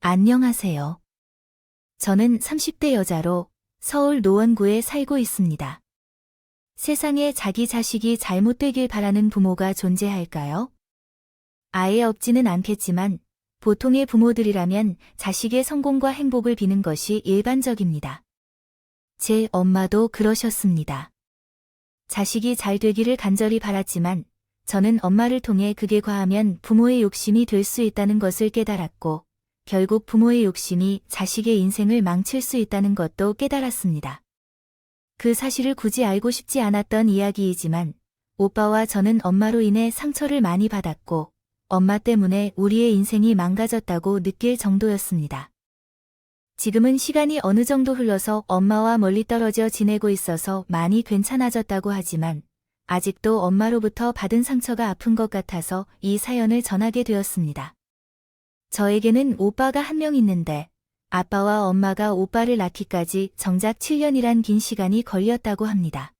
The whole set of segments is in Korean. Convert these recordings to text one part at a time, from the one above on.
안녕하세요. 저는 30대 여자로 서울 노원구에 살고 있습니다. 세상에 자기 자식이 잘못되길 바라는 부모가 존재할까요? 아예 없지는 않겠지만 보통의 부모들이라면 자식의 성공과 행복을 비는 것이 일반적입니다. 제 엄마도 그러셨습니다. 자식이 잘 되기를 간절히 바랐지만 저는 엄마를 통해 그게 과하면 부모의 욕심이 될 수 있다는 것을 깨달았고 결국 부모의 욕심이 자식의 인생을 망칠 수 있다는 것도 깨달았습니다. 그 사실을 굳이 알고 싶지 않았던 이야기이지만 오빠와 저는 엄마로 인해 상처를 많이 받았고 엄마 때문에 우리의 인생이 망가졌다고 느낄 정도였습니다. 지금은 시간이 어느 정도 흘러서 엄마와 멀리 떨어져 지내고 있어서 많이 괜찮아졌다고 하지만 아직도 엄마로부터 받은 상처가 아픈 것 같아서 이 사연을 전하게 되었습니다. 저에게는 오빠가 한 명 있는데 아빠와 엄마가 오빠를 낳기까지 정작 7년이란 긴 시간이 걸렸다고 합니다.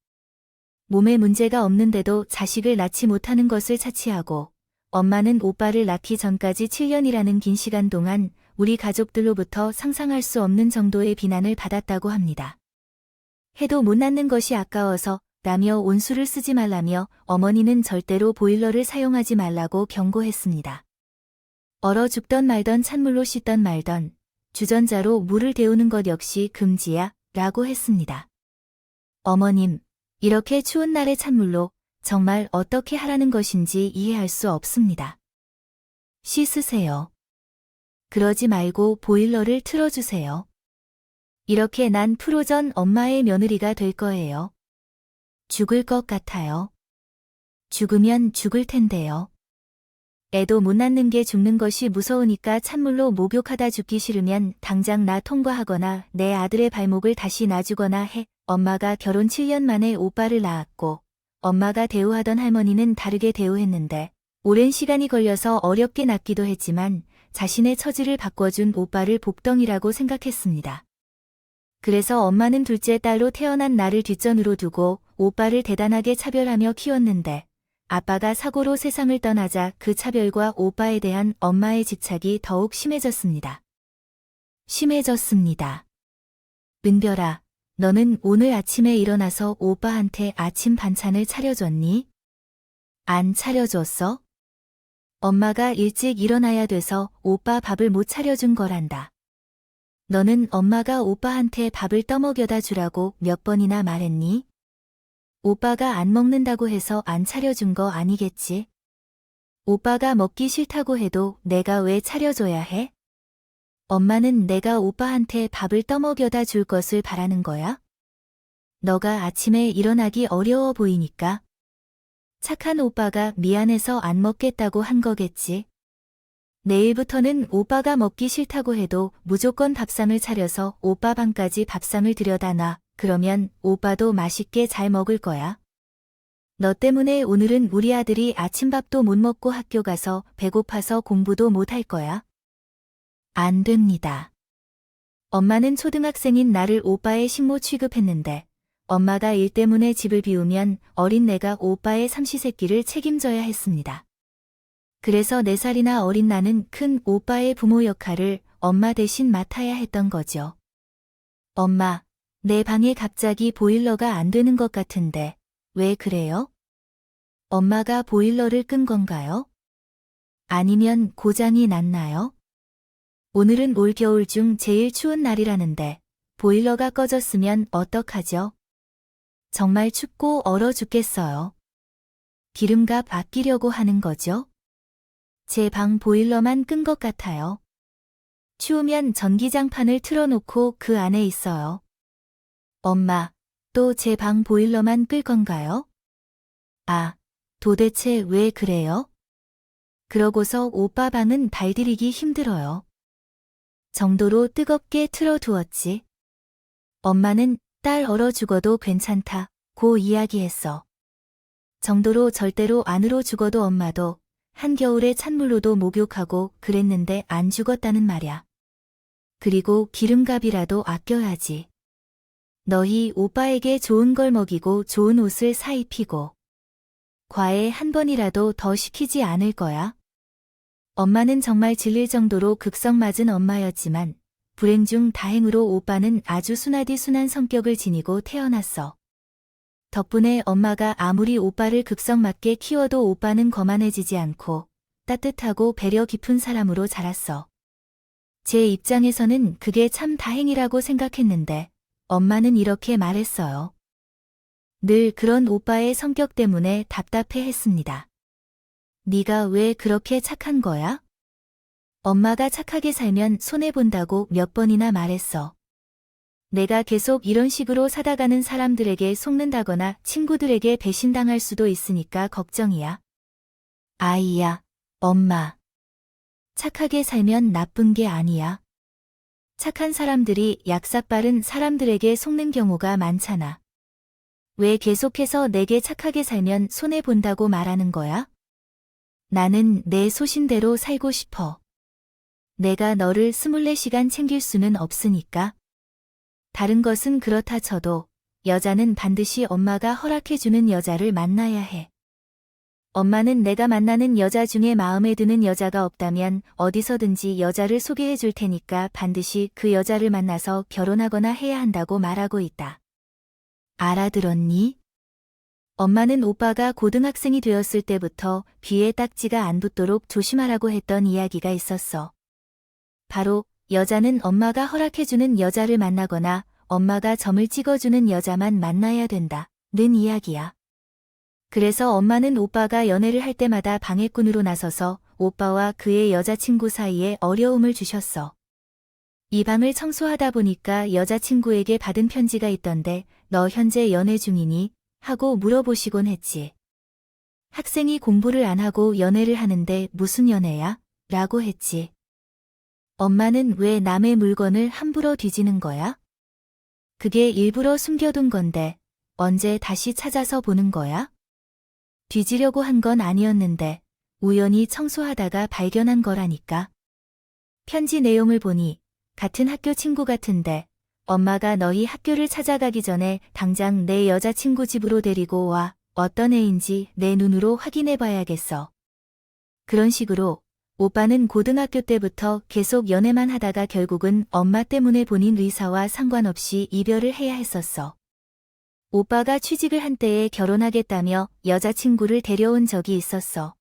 몸에 문제가 없는데도 자식을 낳지 못하는 것을 차치하고 엄마는 오빠를 낳기 전까지 7년이라는 긴 시간 동안 우리 가족들로부터 상상할 수 없는 정도의 비난을 받았다고 합니다. 해도 못 낳는 것이 아까워서 라며 온수를 쓰지 말라며 어머니는 절대로 보일러를 사용하지 말라고 경고했습니다. 얼어 죽던 말던 찬물로 씻던 말던 주전자로 물을 데우는 것 역시 금지야 라고 했습니다. 어머님, 이렇게 추운 날의 찬물로 정말 어떻게 하라는 것인지 이해할 수 없습니다. 씻으세요. 그러지 말고 보일러를 틀어주세요. 이렇게 난 프로전 엄마의 며느리가 될 거예요. 죽을 것 같아요. 죽으면 죽을 텐데요. 애도 못 낳는 게 죽는 것이 무서우니까 찬물로 목욕하다 죽기 싫으면 당장 나 통과하거나 내 아들의 발목을 다시 놔주거나 해. 엄마가 결혼 7년 만에 오빠를 낳았고 엄마가 대우하던 할머니는 다르게 대우했는데 오랜 시간이 걸려서 어렵게 낳기도 했지만 자신의 처지를 바꿔준 오빠를 복덩이라고 생각했습니다. 그래서 엄마는 둘째 딸로 태어난 나를 뒷전으로 두고 오빠를 대단하게 차별하며 키웠는데 아빠가 사고로 세상을 떠나자 그 차별과 오빠에 대한 엄마의 집착이 더욱 심해졌습니다. 은별아, 너는 오늘 아침에 일어나서 오빠한테 아침 반찬을 차려줬니? 안 차려줬어? 엄마가 일찍 일어나야 돼서 오빠 밥을 못 차려준 거란다. 너는 엄마가 오빠한테 밥을 떠먹여다 주라고 몇 번이나 말했니? 오빠가 안 먹는다고 해서 안 차려준 거 아니겠지? 오빠가 먹기 싫다고 해도 내가 왜 차려줘야 해? 엄마는 내가 오빠한테 밥을 떠먹여다 줄 것을 바라는 거야? 너가 아침에 일어나기 어려워 보이니까? 착한 오빠가 미안해서 안 먹겠다고 한 거겠지? 내일부터는 오빠가 먹기 싫다고 해도 무조건 밥상을 차려서 오빠 방까지 밥상을 들여다 놔. 그러면 오빠도 맛있게 잘 먹을 거야. 너 때문에 오늘은 우리 아들이 아침밥도 못 먹고 학교 가서 배고파서 공부도 못 할 거야. 안 됩니다. 엄마는 초등학생인 나를 오빠의 식모 취급했는데 엄마가 일 때문에 집을 비우면 어린 내가 오빠의 삼시세끼를 책임져야 했습니다. 그래서 4살이나 어린 나는 큰 오빠의 부모 역할을 엄마 대신 맡아야 했던 거죠. 엄마, 내 방에 갑자기 보일러가 안 되는 것 같은데 왜 그래요? 엄마가 보일러를 끈 건가요? 아니면 고장이 났나요? 오늘은 올겨울 중 제일 추운 날이라는데 보일러가 꺼졌으면 어떡하죠? 정말 춥고 얼어 죽겠어요. 기름값 아끼려고 하는 거죠? 제 방 보일러만 끈 것 같아요. 추우면 전기장판을 틀어놓고 그 안에 있어요. 엄마, 또 제 방 보일러만 끌 건가요? 아, 도대체 왜 그래요? 그러고서 오빠 방은 발디리기 힘들어요. 정도로 뜨겁게 틀어두었지. 엄마는 딸 얼어 죽어도 괜찮다고 이야기했어. 정도로 절대로 안으로 죽어도 엄마도 한겨울에 찬물로도 목욕하고 그랬는데 안 죽었다는 말야. 그리고 기름값이라도 아껴야지. 너희 오빠에게 좋은 걸 먹이고 좋은 옷을 사 입히고 과외 한 번이라도 더 시키지 않을 거야? 엄마는 정말 질릴 정도로 극성 맞은 엄마였지만 불행 중 다행으로 오빠는 아주 순하디 순한 성격을 지니고 태어났어. 덕분에 엄마가 아무리 오빠를 극성 맞게 키워도 오빠는 거만해지지 않고 따뜻하고 배려 깊은 사람으로 자랐어. 제 입장에서는 그게 참 다행이라고 생각했는데 엄마는 이렇게 말했어요. 늘 그런 오빠의 성격 때문에 답답해했습니다. 네가 왜 그렇게 착한 거야? 엄마가 착하게 살면 손해본다고 몇 번이나 말했어. 내가 계속 이런 식으로 살아가는 사람들에게 속는다거나 친구들에게 배신당할 수도 있으니까 걱정이야. 아이야, 엄마. 착하게 살면 나쁜 게 아니야. 착한 사람들이 약삭빠른 사람들에게 속는 경우가 많잖아. 왜 계속해서 내게 착하게 살면 손해본다고 말하는 거야? 나는 내 소신대로 살고 싶어. 내가 너를 24시간 챙길 수는 없으니까. 다른 것은 그렇다 쳐도 여자는 반드시 엄마가 허락해주는 여자를 만나야 해. 엄마는 내가 만나는 여자 중에 마음에 드는 여자가 없다면 어디서든지 여자를 소개해 줄 테니까 반드시 그 여자를 만나서 결혼하거나 해야 한다고 말하고 있다. 알아들었니? 엄마는 오빠가 고등학생이 되었을 때부터 귀에 딱지가 안 붙도록 조심하라고 했던 이야기가 있었어. 바로 여자는 엄마가 허락해주는 여자를 만나거나 엄마가 점을 찍어주는 여자만 만나야 된다는 이야기야. 그래서 엄마는 오빠가 연애를 할 때마다 방해꾼으로 나서서 오빠와 그의 여자친구 사이에 어려움을 주셨어. 이 방을 청소하다 보니까 여자친구에게 받은 편지가 있던데 너 현재 연애 중이니? 하고 물어보시곤 했지. 학생이 공부를 안 하고 연애를 하는데 무슨 연애야? 라고 했지. 엄마는 왜 남의 물건을 함부로 뒤지는 거야? 그게 일부러 숨겨둔 건데 언제 다시 찾아서 보는 거야? 뒤지려고 한 건 아니었는데 우연히 청소하다가 발견한 거라니까. 편지 내용을 보니 같은 학교 친구 같은데 엄마가 너희 학교를 찾아가기 전에 당장 내 여자친구 집으로 데리고 와. 어떤 애인지 내 눈으로 확인해 봐야겠어. 그런 식으로 오빠는 고등학교 때부터 계속 연애만 하다가 결국은 엄마 때문에 본인 의사와 상관없이 이별을 해야 했었어. 오빠가 취직을 한 때에 결혼하겠다며 여자친구를 데려온 적이 있었어.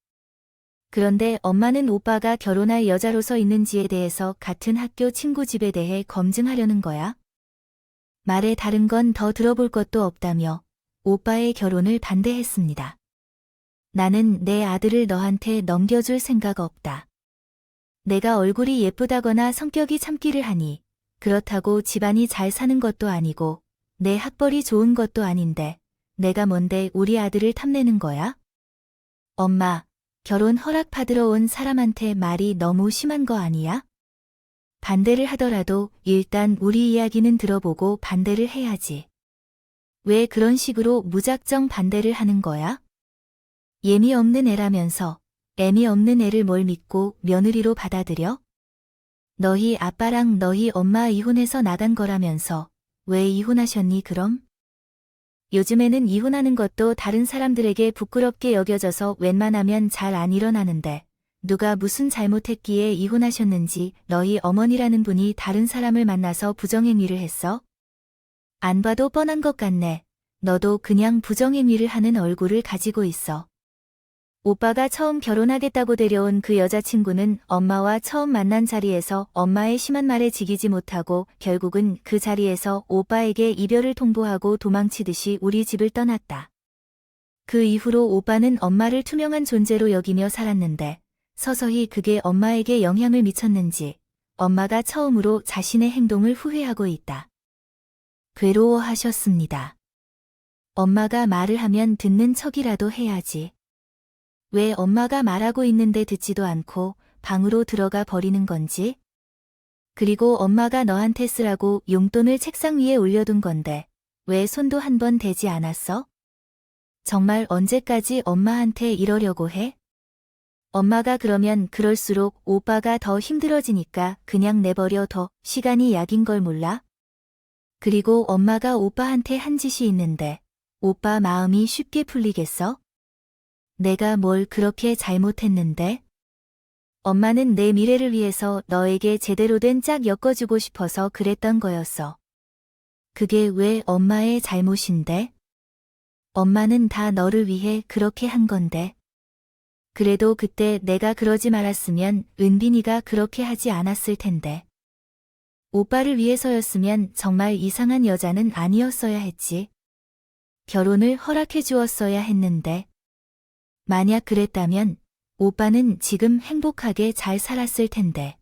그런데 엄마는 오빠가 결혼할 여자로서 있는지에 대해서 같은 학교 친구 집에 대해 검증하려는 거야. 말에 다른 건 더 들어볼 것도 없다며 오빠의 결혼을 반대했습니다. 나는 내 아들을 너한테 넘겨줄 생각 없다. 내가 얼굴이 예쁘다거나 성격이 참기를 하니 그렇다고 집안이 잘 사는 것도 아니고 내 학벌이 좋은 것도 아닌데 내가 뭔데 우리 아들을 탐내는 거야? 엄마, 결혼 허락받으러 온 사람한테 말이 너무 심한 거 아니야? 반대를 하더라도 일단 우리 이야기는 들어보고 반대를 해야지. 왜 그런 식으로 무작정 반대를 하는 거야? 예미 없는 애라면서 애미 없는 애를 뭘 믿고 며느리로 받아들여? 너희 아빠랑 너희 엄마 이혼해서 나간 거라면서 왜 이혼하셨니 그럼? 요즘에는 이혼하는 것도 다른 사람들에게 부끄럽게 여겨져서 웬만하면 잘 안 일어나는데 누가 무슨 잘못했기에 이혼하셨는지 너희 어머니라는 분이 다른 사람을 만나서 부정행위를 했어? 안 봐도 뻔한 것 같네. 너도 그냥 부정행위를 하는 얼굴을 가지고 있어. 오빠가 처음 결혼하겠다고 데려온 그 여자친구는 엄마와 처음 만난 자리에서 엄마의 심한 말에 지기지 못하고 결국은 그 자리에서 오빠에게 이별을 통보하고 도망치듯이 우리 집을 떠났다. 그 이후로 오빠는 엄마를 투명한 존재로 여기며 살았는데 서서히 그게 엄마에게 영향을 미쳤는지 엄마가 처음으로 자신의 행동을 후회하고 있다. 괴로워하셨습니다. 엄마가 말을 하면 듣는 척이라도 해야지. 왜 엄마가 말하고 있는데 듣지도 않고 방으로 들어가 버리는 건지? 그리고 엄마가 너한테 쓰라고 용돈을 책상 위에 올려둔 건데 왜 손도 한 번 대지 않았어? 정말 언제까지 엄마한테 이러려고 해? 엄마가 그러면 그럴수록 오빠가 더 힘들어지니까 그냥 내버려 둬. 시간이 약인 걸 몰라? 그리고 엄마가 오빠한테 한 짓이 있는데 오빠 마음이 쉽게 풀리겠어? 내가 뭘 그렇게 잘못했는데? 엄마는 내 미래를 위해서 너에게 제대로 된 짝 엮어주고 싶어서 그랬던 거였어. 그게 왜 엄마의 잘못인데? 엄마는 다 너를 위해 그렇게 한 건데. 그래도 그때 내가 그러지 말았으면 은빈이가 그렇게 하지 않았을 텐데. 오빠를 위해서였으면 정말 이상한 여자는 아니었어야 했지. 결혼을 허락해 주었어야 했는데. 만약 그랬다면 오빠는 지금 행복하게 잘 살았을 텐데.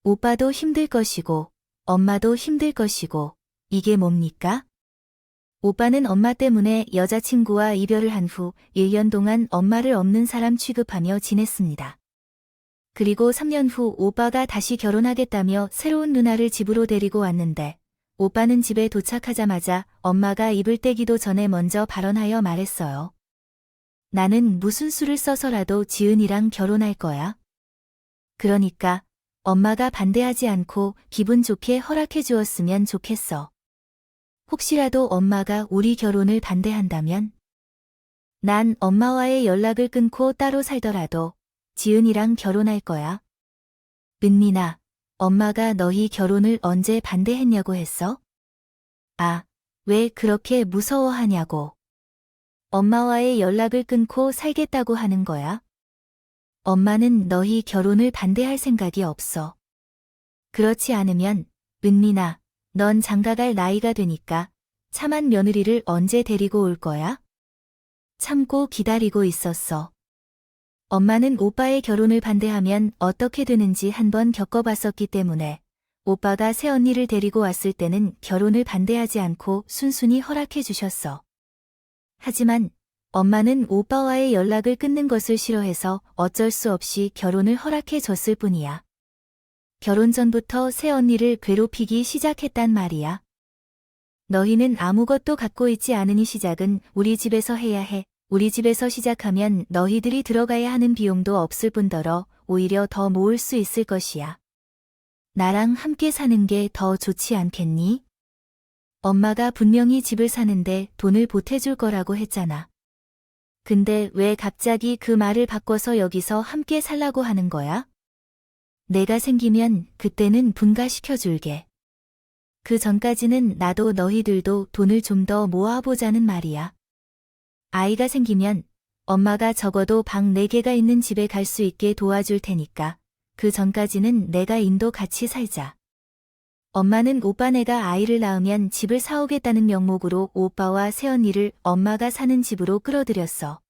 오빠도 힘들 것이고, 엄마도 힘들 것이고, 이게 뭡니까? 오빠는 엄마 때문에 여자친구와 이별을 한 후 1년 동안 엄마를 없는 사람 취급하며 지냈습니다. 그리고 3년 후 오빠가 다시 결혼하겠다며 새로운 누나를 집으로 데리고 왔는데 오빠는 집에 도착하자마자 엄마가 입을 떼기도 전에 먼저 발언하여 말했어요. 나는 무슨 수를 써서라도 지은이랑 결혼할 거야. 그러니까 엄마가 반대하지 않고 기분 좋게 허락해 주었으면 좋겠어. 혹시라도 엄마가 우리 결혼을 반대한다면? 난 엄마와의 연락을 끊고 따로 살더라도 지은이랑 결혼할 거야. 은민아, 엄마가 너희 결혼을 언제 반대했냐고 했어? 아, 왜 그렇게 무서워하냐고. 엄마와의 연락을 끊고 살겠다고 하는 거야? 엄마는 너희 결혼을 반대할 생각이 없어. 그렇지 않으면, 은민아, 넌 장가갈 나이가 되니까 참한 며느리를 언제 데리고 올 거야? 참고 기다리고 있었어. 엄마는 오빠의 결혼을 반대하면 어떻게 되는지 한번 겪어봤었기 때문에 오빠가 새언니를 데리고 왔을 때는 결혼을 반대하지 않고 순순히 허락해 주셨어. 하지만 엄마는 오빠와의 연락을 끊는 것을 싫어해서 어쩔 수 없이 결혼을 허락해 줬을 뿐이야. 결혼 전부터 새언니를 괴롭히기 시작했단 말이야. 너희는 아무것도 갖고 있지 않으니 시작은 우리 집에서 해야 해. 우리 집에서 시작하면 너희들이 들어가야 하는 비용도 없을 뿐더러 오히려 더 모을 수 있을 것이야. 나랑 함께 사는 게 더 좋지 않겠니? 엄마가 분명히 집을 사는데 돈을 보태줄 거라고 했잖아. 근데 왜 갑자기 그 말을 바꿔서 여기서 함께 살라고 하는 거야? 내가 생기면 그때는 분가시켜줄게. 그 전까지는 나도 너희들도 돈을 좀 더 모아보자는 말이야. 아이가 생기면 엄마가 적어도 방 4개가 있는 집에 갈 수 있게 도와줄 테니까 그 전까지는 내가 인도 같이 살자. 엄마는 오빠네가 아이를 낳으면 집을 사오겠다는 명목으로 오빠와 새언니를 엄마가 사는 집으로 끌어들였어.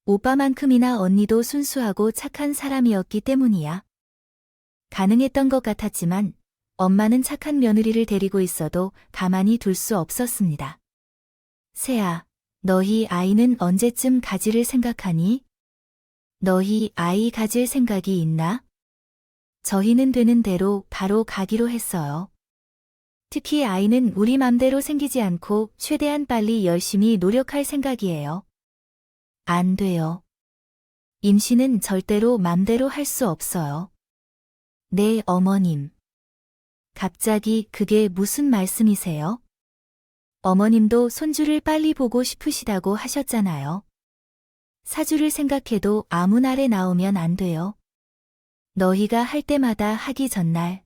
오빠만큼이나 언니도 순수하고 착한 사람이었기 때문이야. 가능했던 것 같았지만 엄마는 착한 며느리를 데리고 있어도 가만히 둘 수 없었습니다. 새야, 너희 아이는 언제쯤 가지를 생각하니? 너희 아이 가질 생각이 있나? 저희는 되는 대로 바로 가기로 했어요. 특히 아이는 우리 맘대로 생기지 않고 최대한 빨리 열심히 노력할 생각이에요. 안 돼요. 임신은 절대로 맘대로 할 수 없어요. 네, 어머님. 갑자기 그게 무슨 말씀이세요? 어머님도 손주를 빨리 보고 싶으시다고 하셨잖아요. 사주를 생각해도 아무 날에 나오면 안 돼요. 너희가 할 때마다 하기 전날.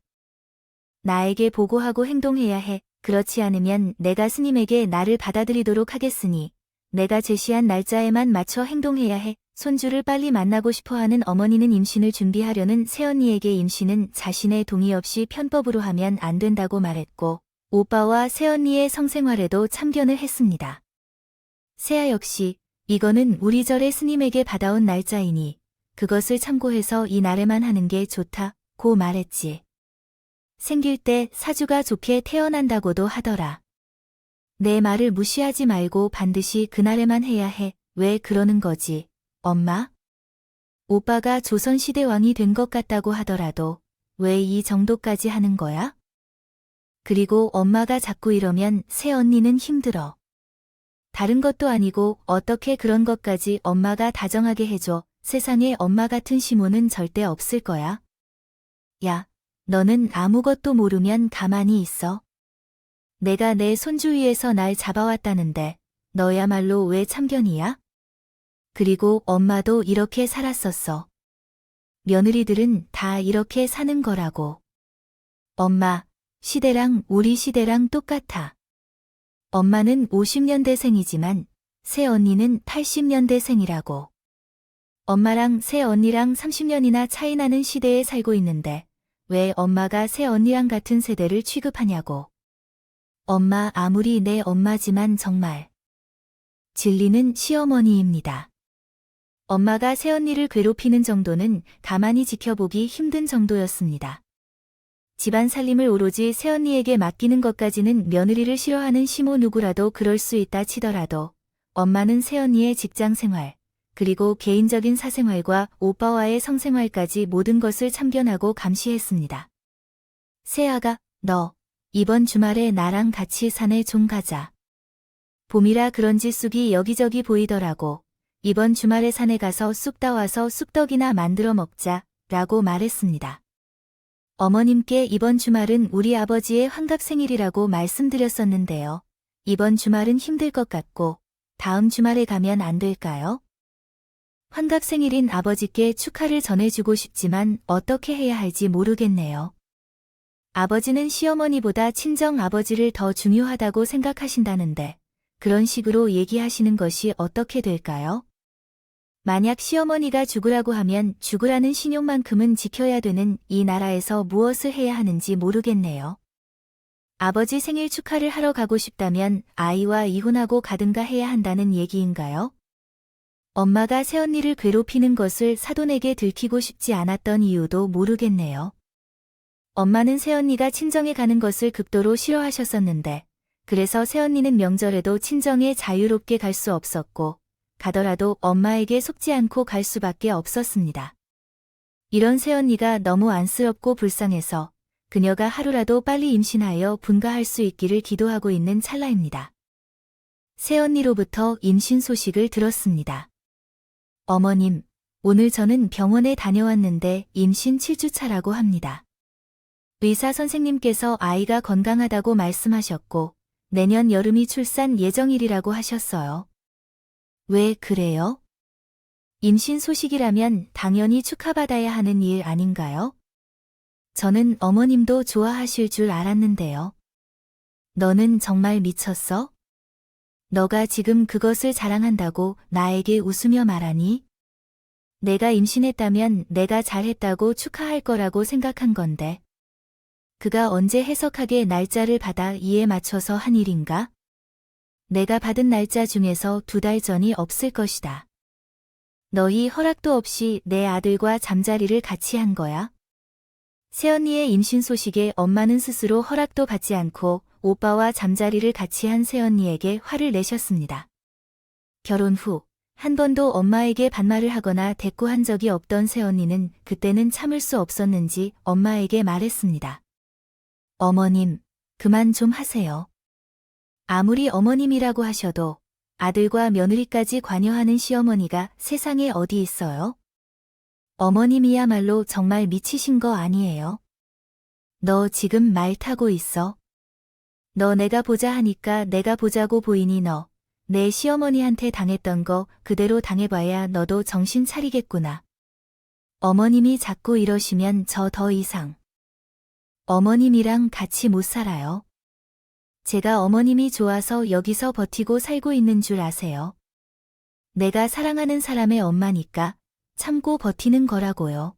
나에게 보고하고 행동해야 해. 그렇지 않으면 내가 스님에게 나를 받아들이도록 하겠으니 내가 제시한 날짜에만 맞춰 행동해야 해. 손주를 빨리 만나고 싶어하는 어머니는 임신을 준비하려는 새언니에게 임신은 자신의 동의 없이 편법으로 하면 안 된다고 말했고 오빠와 새언니의 성생활에도 참견을 했습니다. 새아 역시 이거는 우리 절의 스님에게 받아온 날짜이니 그것을 참고해서 이 날에만 하는 게 좋다고 말했지. 생길 때 사주가 좋게 태어난다고도 하더라. 내 말을 무시하지 말고 반드시 그날에만 해야 해. 왜 그러는 거지? 엄마? 오빠가 조선시대 왕이 된 것 같다고 하더라도 왜 이 정도까지 하는 거야? 그리고 엄마가 자꾸 이러면 새언니는 힘들어. 다른 것도 아니고 어떻게 그런 것까지 엄마가 다정하게 해줘. 세상에 엄마 같은 시모는 절대 없을 거야. 야, 너는 아무것도 모르면 가만히 있어. 내가 내 손주 위에서 날 잡아왔다는데 너야말로 왜 참견이야? 그리고 엄마도 이렇게 살았었어. 며느리들은 다 이렇게 사는 거라고. 엄마, 시대랑 우리 시대랑 똑같아. 엄마는 50년대생이지만 새 언니는 80년대생이라고. 엄마랑 새 언니랑 30년이나 차이 나는 시대에 살고 있는데 왜 엄마가 새 언니랑 같은 세대를 취급하냐고. 엄마 아무리 내 엄마지만 정말. 진리는 시어머니입니다. 엄마가 새언니를 괴롭히는 정도는 가만히 지켜보기 힘든 정도였습니다. 집안 살림을 오로지 새언니에게 맡기는 것까지는 며느리를 싫어하는 시모 누구라도 그럴 수 있다 치더라도 엄마는 새언니의 직장 생활, 그리고 개인적인 사생활과 오빠와의 성생활까지 모든 것을 참견하고 감시했습니다. 새아가, 너 이번 주말에 나랑 같이 산에 좀 가자. 봄이라 그런지 쑥이 여기저기 보이더라고. 이번 주말에 산에 가서 쑥 따와서 쑥떡이나 만들어 먹자 라고 말했습니다. 어머님께 이번 주말은 우리 아버지의 환갑 생일이라고 말씀드렸었는데요. 이번 주말은 힘들 것 같고 다음 주말에 가면 안 될까요? 환갑 생일인 아버지께 축하를 전해주고 싶지만 어떻게 해야 할지 모르겠네요. 아버지는 시어머니보다 친정 아버지를 더 중요하다고 생각하신다는데 그런 식으로 얘기하시는 것이 어떻게 될까요? 만약 시어머니가 죽으라고 하면 죽으라는 신용만큼은 지켜야 되는 이 나라에서 무엇을 해야 하는지 모르겠네요. 아버지 생일 축하를 하러 가고 싶다면 아이와 이혼하고 가든가 해야 한다는 얘기인가요? 엄마가 새언니를 괴롭히는 것을 사돈에게 들키고 싶지 않았던 이유도 모르겠네요. 엄마는 새언니가 친정에 가는 것을 극도로 싫어하셨었는데 그래서 새언니는 명절에도 친정에 자유롭게 갈 수 없었고 가더라도 엄마에게 속지 않고 갈 수밖에 없었습니다. 이런 새언니가 너무 안쓰럽고 불쌍해서 그녀가 하루라도 빨리 임신하여 분가할 수 있기를 기도하고 있는 찰나입니다. 새언니로부터 임신 소식을 들었습니다. 어머님, 오늘 저는 병원에 다녀왔는데 임신 7주차라고 합니다. 의사 선생님께서 아이가 건강하다고 말씀하셨고 내년 여름이 출산 예정일이라고 하셨어요. 왜 그래요? 임신 소식이라면 당연히 축하받아야 하는 일 아닌가요? 저는 어머님도 좋아하실 줄 알았는데요. 너는 정말 미쳤어? 너가 지금 그것을 자랑한다고 나에게 웃으며 말하니? 내가 임신했다면 내가 잘했다고 축하할 거라고 생각한 건데. 그가 언제 해석하게 날짜를 받아 이에 맞춰서 한 일인가? 내가 받은 날짜 중에서 2달 전이 없을 것이다. 너희 허락도 없이 내 아들과 잠자리를 같이 한 거야? 새언니의 임신 소식에 엄마는 스스로 허락도 받지 않고 오빠와 잠자리를 같이 한 새언니에게 화를 내셨습니다. 결혼 후 한 번도 엄마에게 반말을 하거나 대꾸한 적이 없던 새언니는 그때는 참을 수 없었는지 엄마에게 말했습니다. 어머님, 그만 좀 하세요. 아무리 어머님이라고 하셔도 아들과 며느리까지 관여하는 시어머니가 세상에 어디 있어요? 어머님이야말로 정말 미치신 거 아니에요? 너 지금 말 타고 있어? 너 내가 보자 하니까 내가 보자고 보이니 너. 내 시어머니한테 당했던 거 그대로 당해봐야 너도 정신 차리겠구나. 어머님이 자꾸 이러시면 저 더 이상. 어머님이랑 같이 못 살아요. 제가 어머님이 좋아서 여기서 버티고 살고 있는 줄 아세요? 내가 사랑하는 사람의 엄마니까 참고 버티는 거라고요.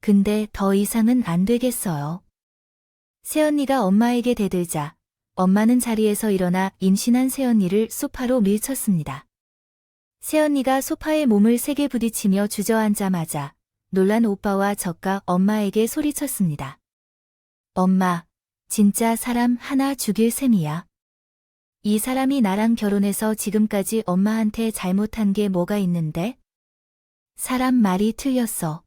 근데 더 이상은 안 되겠어요. 새언니가 엄마에게 대들자 엄마는 자리에서 일어나 임신한 새언니를 소파로 밀쳤습니다. 새언니가 소파에 몸을 세게 부딪히며 주저앉자마자 놀란 오빠와 젓가 엄마에게 소리쳤습니다. 엄마, 진짜 사람 하나 죽일 셈이야. 이 사람이 나랑 결혼해서 지금까지 엄마한테 잘못한 게 뭐가 있는데? 사람 말이 틀렸어.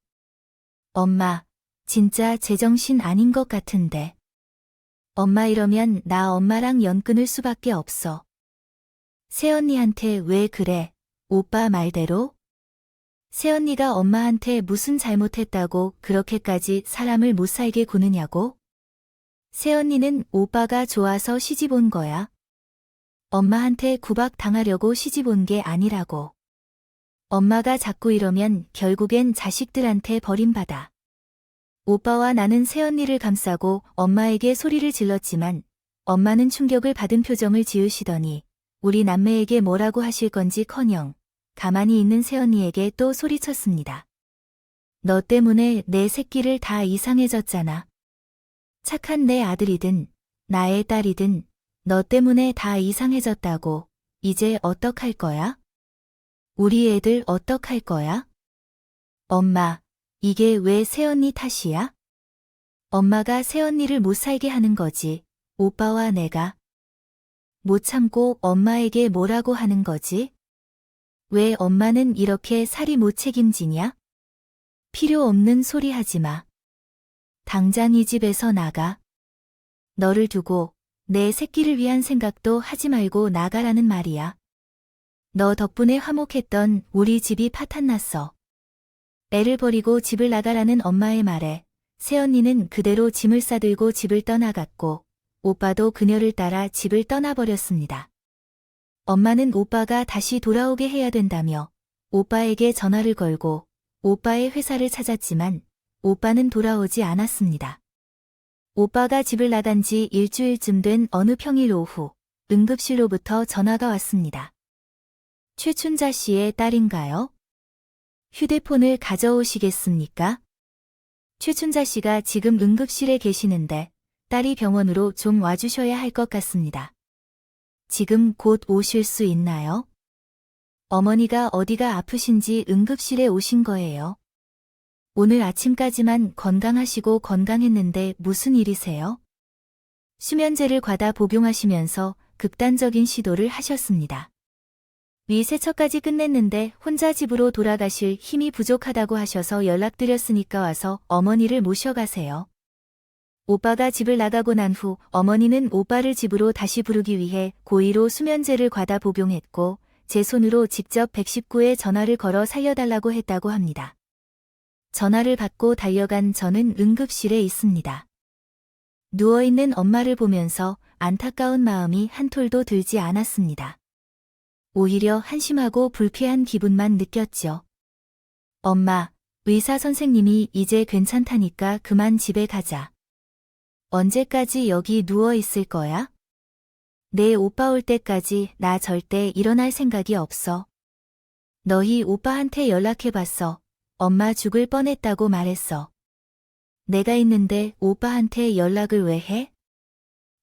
엄마, 진짜 제정신 아닌 것 같은데. 엄마 이러면 나 엄마랑 연 끊을 수밖에 없어. 새언니한테 왜 그래? 오빠 말대로? 새언니가 엄마한테 무슨 잘못했다고 그렇게까지 사람을 못 살게 구느냐고? 새언니는 오빠가 좋아서 시집 온 거야. 엄마한테 구박 당하려고 시집 온 게 아니라고. 엄마가 자꾸 이러면 결국엔 자식들한테 버림받아. 오빠와 나는 새언니를 감싸고 엄마에게 소리를 질렀지만 엄마는 충격을 받은 표정을 지으시더니 우리 남매에게 뭐라고 하실 건지커녕 가만히 있는 새언니에게 또 소리쳤습니다. 너 때문에 내 새끼를 다 이상해졌잖아. 착한 내 아들이든 나의 딸이든 너 때문에 다 이상해졌다고. 이제 어떡할 거야? 우리 애들 어떡할 거야? 엄마, 이게 왜 새언니 탓이야? 엄마가 새언니를 못 살게 하는 거지. 오빠와 내가. 못 참고 엄마에게 뭐라고 하는 거지? 왜 엄마는 이렇게 살이 못 책임지냐? 필요 없는 소리 하지 마. 당장 이 집에서 나가. 너를 두고 내 새끼를 위한 생각도 하지 말고 나가라는 말이야. 너 덕분에 화목했던 우리 집이 파탄났어. 애를 버리고 집을 나가라는 엄마의 말에 새언니는 그대로 짐을 싸들고 집을 떠나갔고 오빠도 그녀를 따라 집을 떠나버렸습니다. 엄마는 오빠가 다시 돌아오게 해야 된다며 오빠에게 전화를 걸고 오빠의 회사를 찾았지만 오빠는 돌아오지 않았습니다. 오빠가 집을 나간 지 일주일쯤 된 어느 평일 오후 응급실로부터 전화가 왔습니다. 최춘자 씨의 딸인가요? 휴대폰을 가져오시겠습니까? 최춘자 씨가 지금 응급실에 계시는데 딸이 병원으로 좀 와주셔야 할 것 같습니다. 지금 곧 오실 수 있나요? 어머니가 어디가 아프신지 응급실에 오신 거예요. 오늘 아침까지만 건강하시고 건강했는데 무슨 일이세요? 수면제를 과다 복용하시면서 극단적인 시도를 하셨습니다. 위 세척까지 끝냈는데 혼자 집으로 돌아가실 힘이 부족하다고 하셔서 연락드렸으니까 와서 어머니를 모셔가세요. 오빠가 집을 나가고 난 후 어머니는 오빠를 집으로 다시 부르기 위해 고의로 수면제를 과다 복용했고 제 손으로 직접 119에 전화를 걸어 살려달라고 했다고 합니다. 전화를 받고 달려간 저는 응급실에 있습니다. 누워있는 엄마를 보면서 안타까운 마음이 한 톨도 들지 않았습니다. 오히려 한심하고 불쾌한 기분만 느꼈죠. 엄마, 의사 선생님이 이제 괜찮다니까 그만 집에 가자. 언제까지 여기 누워 있을 거야? 내 오빠 올 때까지 나 절대 일어날 생각이 없어. 너희 오빠한테 연락해봤어. 엄마 죽을 뻔했다고 말했어. 내가 있는데 오빠한테 연락을 왜 해?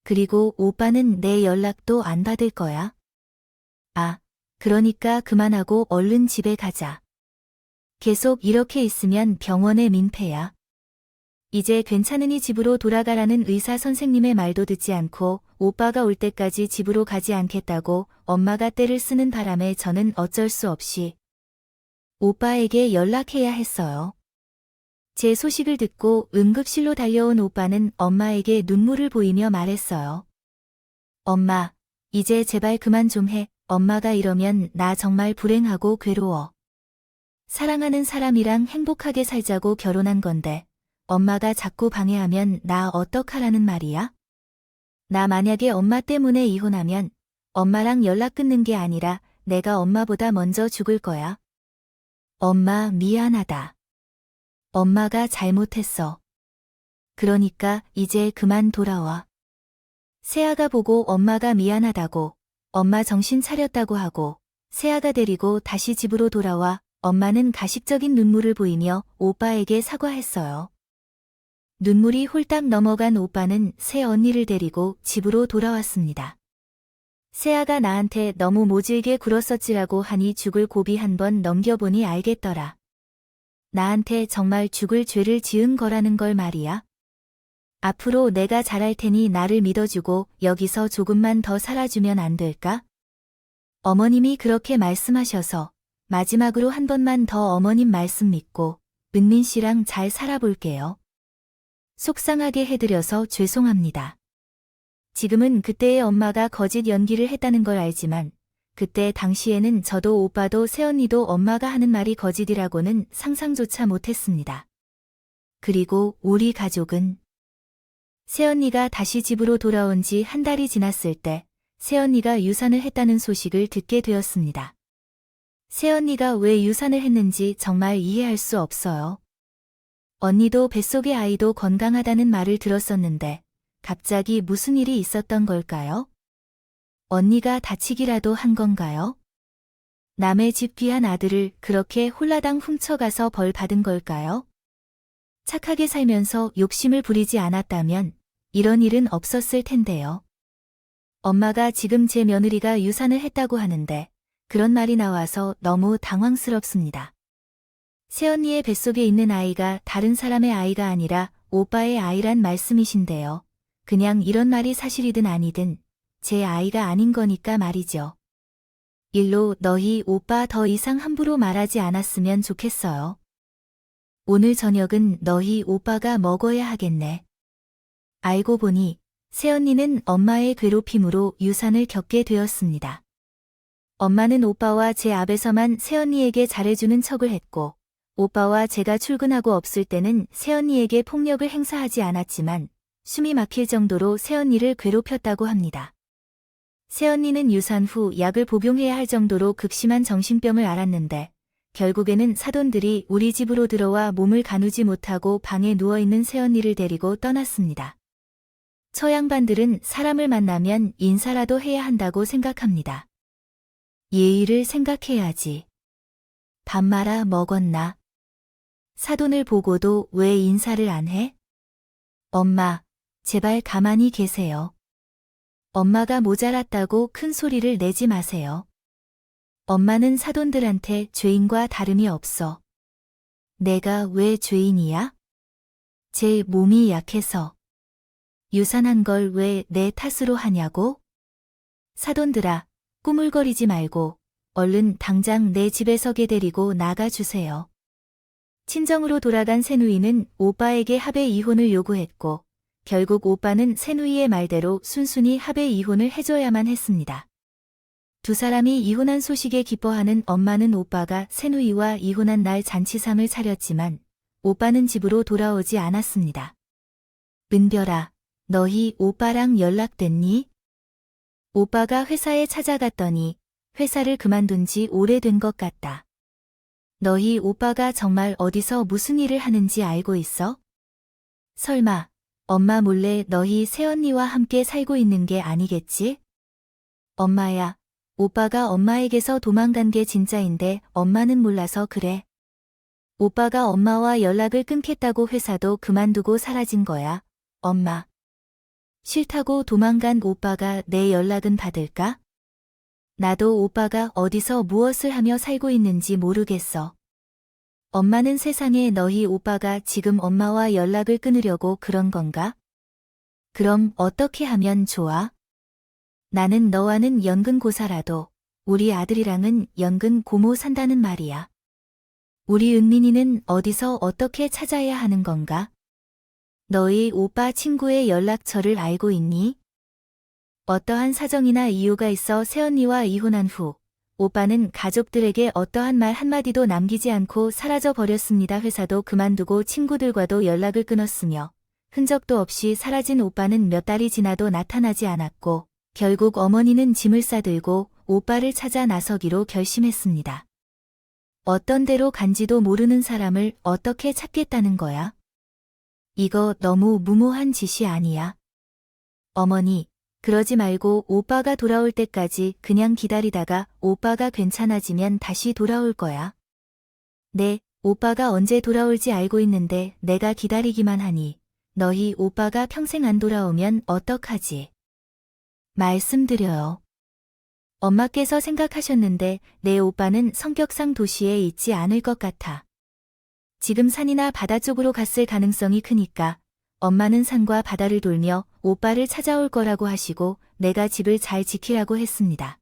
그리고 오빠는 내 연락도 안 받을 거야. 아, 그러니까 그만하고 얼른 집에 가자. 계속 이렇게 있으면 병원에 민폐야. 이제 괜찮으니 집으로 돌아가라는 의사 선생님의 말도 듣지 않고 오빠가 올 때까지 집으로 가지 않겠다고 엄마가 떼를 쓰는 바람에 저는 어쩔 수 없이 오빠에게 연락해야 했어요. 제 소식을 듣고 응급실로 달려온 오빠는 엄마에게 눈물을 보이며 말했어요. 엄마, 이제 제발 그만 좀 해. 엄마가 이러면 나 정말 불행하고 괴로워. 사랑하는 사람이랑 행복하게 살자고 결혼한 건데 엄마가 자꾸 방해하면 나 어떡하라는 말이야? 나 만약에 엄마 때문에 이혼하면 엄마랑 연락 끊는 게 아니라 내가 엄마보다 먼저 죽을 거야. 엄마 미안하다. 엄마가 잘못했어. 그러니까 이제 그만 돌아와. 세아가 보고 엄마가 미안하다고 엄마 정신 차렸다고 하고 세아가 데리고 다시 집으로 돌아와 엄마는 가식적인 눈물을 보이며 오빠에게 사과했어요. 눈물이 홀딱 넘어간 오빠는 새 언니를 데리고 집으로 돌아왔습니다. 세아가 나한테 너무 모질게 굴었었지라고 하니 죽을 고비 한번 넘겨보니 알겠더라. 나한테 정말 죽을 죄를 지은 거라는 걸 말이야. 앞으로 내가 잘할 테니 나를 믿어주고 여기서 조금만 더 살아주면 안 될까? 어머님이 그렇게 말씀하셔서 마지막으로 한 번만 더 어머님 말씀 믿고 은민 씨랑 잘 살아볼게요. 속상하게 해드려서 죄송합니다. 지금은 그때의 엄마가 거짓 연기를 했다는 걸 알지만 그때 당시에는 저도 오빠도 새언니도 엄마가 하는 말이 거짓이라고는 상상조차 못했습니다. 그리고 우리 가족은 새언니가 다시 집으로 돌아온 지 한 달이 지났을 때 새언니가 유산을 했다는 소식을 듣게 되었습니다. 새언니가 왜 유산을 했는지 정말 이해할 수 없어요. 언니도 뱃속의 아이도 건강하다는 말을 들었었는데 갑자기 무슨 일이 있었던 걸까요? 언니가 다치기라도 한 건가요? 남의 집 귀한 아들을 그렇게 홀라당 훔쳐가서 벌 받은 걸까요? 착하게 살면서 욕심을 부리지 않았다면 이런 일은 없었을 텐데요. 엄마가 지금 제 며느리가 유산을 했다고 하는데 그런 말이 나와서 너무 당황스럽습니다. 새언니의 뱃속에 있는 아이가 다른 사람의 아이가 아니라 오빠의 아이란 말씀이신데요. 그냥 이런 말이 사실이든 아니든 제 아이가 아닌 거니까 말이죠. 일로 너희 오빠 더 이상 함부로 말하지 않았으면 좋겠어요. 오늘 저녁은 너희 오빠가 먹어야 하겠네. 알고 보니 새언니는 엄마의 괴롭힘으로 유산을 겪게 되었습니다. 엄마는 오빠와 제 앞에서만 새언니에게 잘해주는 척을 했고 오빠와 제가 출근하고 없을 때는 새언니에게 폭력을 행사하지 않았지만 숨이 막힐 정도로 새언니를 괴롭혔다고 합니다. 새언니는 유산 후 약을 복용해야 할 정도로 극심한 정신병을 앓았는데 결국에는 사돈들이 우리 집으로 들어와 몸을 가누지 못하고 방에 누워있는 새언니를 데리고 떠났습니다. 처양반들은 사람을 만나면 인사라도 해야 한다고 생각합니다. 예의를 생각해야지. 밥 말아 먹었나? 사돈을 보고도 왜 인사를 안 해? 엄마, 제발 가만히 계세요. 엄마가 모자랐다고 큰 소리를 내지 마세요. 엄마는 사돈들한테 죄인과 다름이 없어. 내가 왜 죄인이야? 제 몸이 약해서. 유산한 걸 왜 내 탓으로 하냐고? 사돈들아, 꾸물거리지 말고 얼른 당장 내 집에 서게 데리고 나가주세요. 친정으로 돌아간 새누이는 오빠에게 합의 이혼을 요구했고 결국 오빠는 새누이의 말대로 순순히 합의 이혼을 해줘야만 했습니다. 두 사람이 이혼한 소식에 기뻐하는 엄마는 오빠가 새누이와 이혼한 날 잔치상을 차렸지만 오빠는 집으로 돌아오지 않았습니다. 은별아, 너희 오빠랑 연락됐니? 오빠가 회사에 찾아갔더니 회사를 그만둔 지 오래된 것 같다. 너희 오빠가 정말 어디서 무슨 일을 하는지 알고 있어? 설마 엄마 몰래 너희 새언니와 함께 살고 있는 게 아니겠지? 엄마야, 오빠가 엄마에게서 도망간 게 진짜인데 엄마는 몰라서 그래. 오빠가 엄마와 연락을 끊겠다고 회사도 그만두고 사라진 거야, 엄마. 싫다고 도망간 오빠가 내 연락은 받을까? 나도 오빠가 어디서 무엇을 하며 살고 있는지 모르겠어. 엄마는 세상에 너희 오빠가 지금 엄마와 연락을 끊으려고 그런 건가? 그럼 어떻게 하면 좋아? 나는 너와는 연근 고사라도 우리 아들이랑은 연근 고모 산다는 말이야. 우리 은민이는 어디서 어떻게 찾아야 하는 건가? 너희 오빠 친구의 연락처를 알고 있니? 어떠한 사정이나 이유가 있어 새언니와 이혼한 후 오빠는 가족들에게 어떠한 말 한마디도 남기지 않고 사라져 버렸습니다. 회사도 그만두고 친구들과도 연락을 끊었으며 흔적도 없이 사라진 오빠는 몇 달이 지나도 나타나지 않았고 결국 어머니는 짐을 싸들고 오빠를 찾아 나서기로 결심했습니다. 어떤 데로 간지도 모르는 사람을 어떻게 찾겠다는 거야? 이거 너무 무모한 짓이 아니야. 어머니, 그러지 말고 오빠가 돌아올 때까지 그냥 기다리다가 오빠가 괜찮아지면 다시 돌아올 거야. 네, 오빠가 언제 돌아올지 알고 있는데 내가 기다리기만 하니 너희 오빠가 평생 안 돌아오면 어떡하지? 말씀드려요. 엄마께서 생각하셨는데 내 오빠는 성격상 도시에 있지 않을 것 같아. 지금 산이나 바다 쪽으로 갔을 가능성이 크니까 엄마는 산과 바다를 돌며 오빠를 찾아올 거라고 하시고 내가 집을 잘 지키라고 했습니다.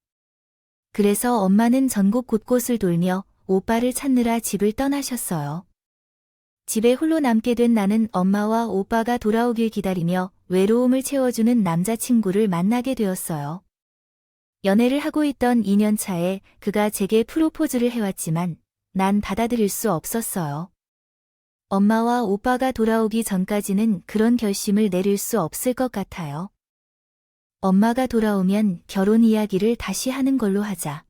그래서 엄마는 전국 곳곳을 돌며 오빠를 찾느라 집을 떠나셨어요. 집에 홀로 남게 된 나는 엄마와 오빠가 돌아오길 기다리며 외로움을 채워주는 남자친구를 만나게 되었어요. 연애를 하고 있던 2년 차에 그가 제게 프로포즈를 해왔지만 난 받아들일 수 없었어요. 엄마와 오빠가 돌아오기 전까지는 그런 결심을 내릴 수 없을 것 같아요. 엄마가 돌아오면 결혼 이야기를 다시 하는 걸로 하자.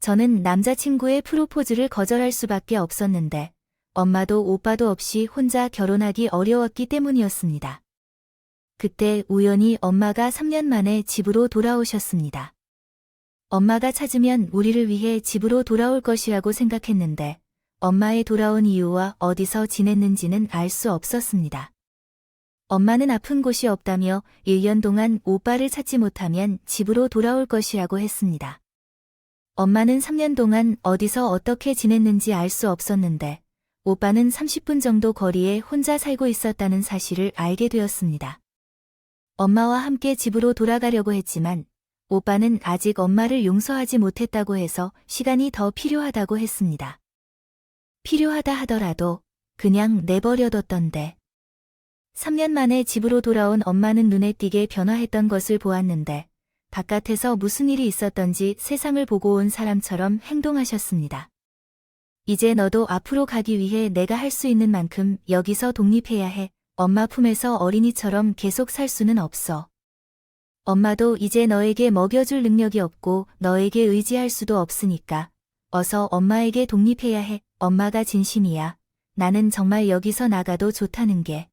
저는 남자친구의 프로포즈를 거절할 수밖에 없었는데 엄마도 오빠도 없이 혼자 결혼하기 어려웠기 때문이었습니다. 그때 우연히 엄마가 3년 만에 집으로 돌아오셨습니다. 엄마가 찾으면 우리를 위해 집으로 돌아올 것이라고 생각했는데 엄마의 돌아온 이유와 어디서 지냈는지는 알 수 없었습니다. 엄마는 아픈 곳이 없다며 1년 동안 오빠를 찾지 못하면 집으로 돌아올 것이라고 했습니다. 엄마는 3년 동안 어디서 어떻게 지냈는지 알 수 없었는데 오빠는 30분 정도 거리에 혼자 살고 있었다는 사실을 알게 되었습니다. 엄마와 함께 집으로 돌아가려고 했지만 오빠는 아직 엄마를 용서하지 못했다고 해서 시간이 더 필요하다고 했습니다. 필요하다 하더라도 그냥 내버려뒀던데. 3년 만에 집으로 돌아온 엄마는 눈에 띄게 변화했던 것을 보았는데 바깥에서 무슨 일이 있었던지 세상을 보고 온 사람처럼 행동하셨습니다. 이제 너도 앞으로 가기 위해 내가 할 수 있는 만큼 여기서 독립해야 해. 엄마 품에서 어린이처럼 계속 살 수는 없어. 엄마도 이제 너에게 먹여줄 능력이 없고 너에게 의지할 수도 없으니까 어서 엄마에게 독립해야 해. 엄마가 진심이야. 나는 정말 여기서 나가도 좋다는 게.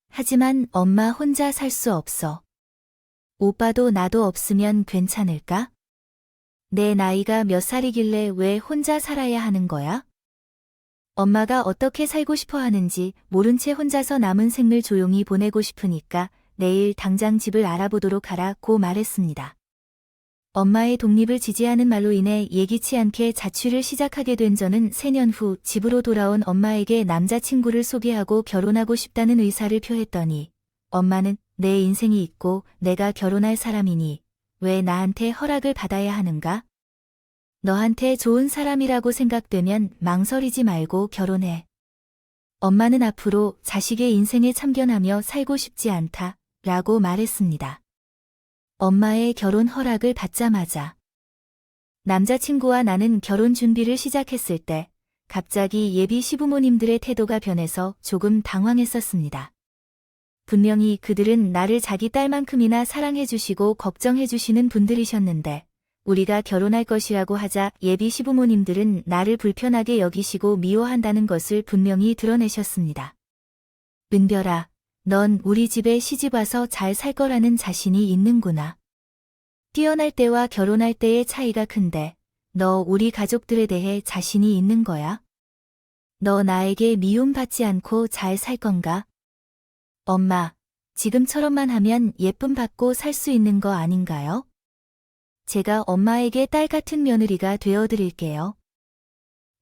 하지만 엄마 혼자 살 수 없어. 오빠도 나도 없으면 괜찮을까? 내 나이가 몇 살이길래 왜 혼자 살아야 하는 거야? 엄마가 어떻게 살고 싶어 하는지 모른 채 혼자서 남은 생을 조용히 보내고 싶으니까 내일 당장 집을 알아보도록 하라고 말했습니다. 엄마의 독립을 지지하는 말로 인해 예기치 않게 자취를 시작하게 된 저는 3년 후 집으로 돌아온 엄마에게 남자친구를 소개하고 결혼하고 싶다는 의사를 표했더니 엄마는 내 인생이 있고 내가 결혼할 사람이니 왜 나한테 허락을 받아야 하는가? 너한테 좋은 사람이라고 생각되면 망설이지 말고 결혼해. 엄마는 앞으로 자식의 인생에 참견하며 살고 싶지 않다 라고 말했습니다. 엄마의 결혼 허락을 받자마자 남자친구와 나는 결혼 준비를 시작했을 때 갑자기 예비 시부모님들의 태도가 변해서 조금 당황했었습니다. 분명히 그들은 나를 자기 딸만큼이나 사랑해주시고 걱정해주시는 분들이셨는데 우리가 결혼할 것이라고 하자 예비 시부모님들은 나를 불편하게 여기시고 미워한다는 것을 분명히 드러내셨습니다. 은별아, 넌 우리 집에 시집와서 잘 살 거라는 자신이 있는구나. 뛰어날 때와 결혼할 때의 차이가 큰데 너 우리 가족들에 대해 자신이 있는 거야? 너 나에게 미움받지 않고 잘 살 건가? 엄마, 지금처럼만 하면 예쁨 받고 살 수 있는 거 아닌가요? 제가 엄마에게 딸 같은 며느리가 되어드릴게요.